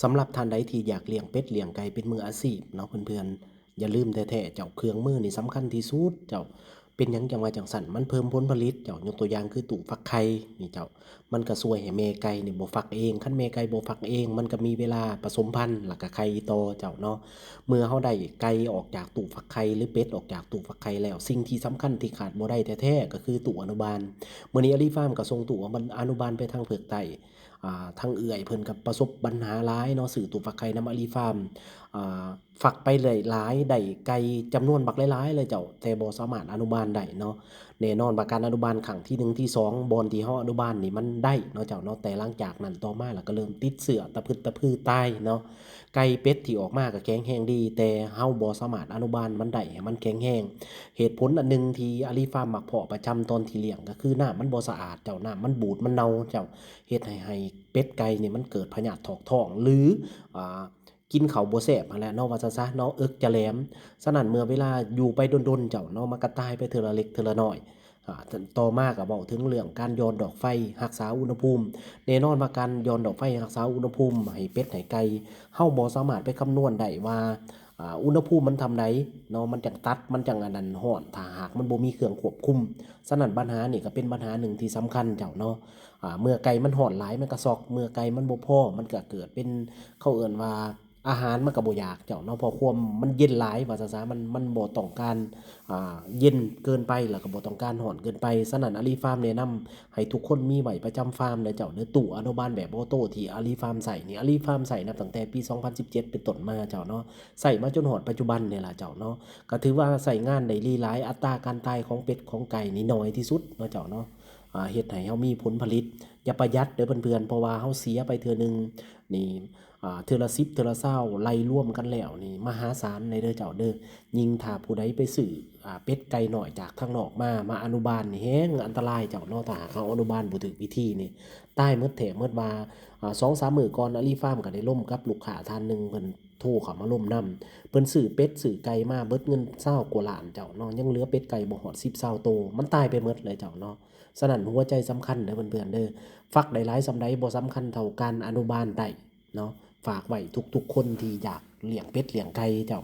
สำหรับท่านใดที่อยากเลี้ยงเป็ดเลี้ยงไก่เป็นมืออาชีพเนาะเพื่อนๆอย่าลืมแท้ๆเจ้าเครื่องมือนี่สำคัญที่สุดเจ้าเป็นหยังจังว่าจังซั่นมันเพิ่มผลผลิตเจ้ายกตัวอย่างคือตู้ฟักไข่นี่เจ้ามันก็ช่วยให้แม่ไก่นี่บ่ฟักเองคันแม่ไก่บ่ฟักเองมันก็มีเวลาผสมพันธุ์แล้วก็ไข่ต่อเจ้าเนาะเมื่อเฮาได้ไก่ออกจากตู้ฟักไข่หรือเป็ดออกจากตู้ฟักไข่แล้วสิ่งที่สำคัญที่ขาดบ่ได้แท้ๆก็คือตู้อนุบาลมื้อนี้อลิฟาร์มก็ส่งตู้อนุบาลไปทางเผือกไต้ ทางเอื้อยเพิ่นก็ประสบปัญหาหลายเนาะซื้อตู้ฟักไข่นำอาลีฟาร์มฟักไปได้หลายได้ไก่จำนวนบักหลายๆเลยเจ้าแต่บ่สามารถอนุบาลได้เนาะแน่นอนว่าการอนุบาลครั้งที่1ที่2บ่อนที่เฮาอนุบาลนี่มันได้เนาะเจ้าเนาะแต่หลังจากนั้นต่อมาแล้วก็เริ่มติดเชื้อตะพึดตะพือตายเนาะไก่เป็ดที่ออกมาก็แข็งแรงดีแต่เฮาบ่สามารถอนุบาลมันได้ให้มันแข็งแรงเหตุผลอันหนึ่งที่อาลีฟาร์มมักเพาะประจำตอนที่เลี้ยงก็คือน้ำมันบ่สะอาดเจ้าน้ำมันบูดมันเน่าเจ้า เฮ็ดให้เป็ดไก่นี่มันเกิดพยาธิถอกท้องหรืออ่ากินข้าวบ่แซ่บนั่นแหละเนาะว่าซันซะเนาะเอิกจะแหลมฉะนั้นเมื่อเวลาอยู่ไปดนๆเจ้าเนาะมันก็ตายไปเทื่อละเล็กเทื่อละน้อยต่อมาก็เว้าถึงเรื่องการหย่อนดอกไฟรักษาอุณหภูมิแน่นอนว่าการหย่อนดอกไฟรักษาอุณหภูมิให้เป็ดให้ไก่เฮาบ่สามารถไปคำนวณได้ว่าอุณหภูมิมันทำใดเนาะมันจังตัดมันจังอันนั้นร้อนถ้าหากมันบ่มีเครื่องควบคุมฉะนั้นปัญหานี่ก็เป็นปัญหาหนึ่งที่สำคัญเจ้าเนาะ เมื่อไก่มันหอนหลายมันก็ซอกเมื่อไก่มันบ่พอมันก็เกิดเป็นเขาเอิ้นว่าอาหารมันก็บ่อยากเจ้าเนาะเพราะความมันเย็นหลายว่าซั่นซะมันบ่ต้องการเย็นเกินไปแล้วก็บ่ต้องการร้อนเกินไปฉะนั้นอาลีฟาร์มแนะนำให้ทุกคนมีไว้ประจำฟาร์มเด้อเจ้าเด้อตู้อนุบาลแบบออโตที่อาลีฟาร์มใช้นี่อาลีฟาร์มใช้นับตั้งแต่ปี2017เป็นต้นมาเจ้าเนาะใช้มาจนฮอดปัจจุบันนี่ล่ะเจ้าเนาะก็ถือว่าใช้งานได้หลีหลายอัตราการตายของเป็ดของไก่นี่น้อยที่สุดเนาะเจ้าเนาะเฮ็ดให้เฮามีผลผลิต อย่าประหยัดเด้อเพื่อนๆเพราะว่าเฮาเสียไปเทื่อหนึ่งนี่เทื่อละ10เทื่อละ20ไล่รวมกันแล้วนี่มหาศาลเลยเด้อเจ้าเด้อยิ่งถ้าผู้ใดไปซื้อเป็ดไก่น้อยจากทางนอกมาอนุบาลนี่แฮงอันตรายเจ้าเนาะถ้าหากเขาอนุบาลบ่ถูกวิธีนี่ตายหมดแท้หมดว่า2-3มื้อก่อนอาลีฟาร์มก็ได้ล่มกับลูกค้าท่านหนึ่งเพิ่นโทรเข้ามาล่มนำเพิ่นซื้อเป็ดซื้อไก่มาเบิดเงิน20กว่าล้านเจ้าเนาะยังเหลือเป็ดไก่บ่ฮอด10 20โตวมันตายไปหมดเลยเจ้าเนาะฉะนั้นหัวใจสำคัญเด้อเพื่อนๆเด้อ ฟักได้หลายส่ำใดบ่สำคัญเท่าการอนุบาลได้เนาะฝากไว้ทุกๆคนที่อยากเลี้ยงเป็ดเลี้ยงไก่เจ้า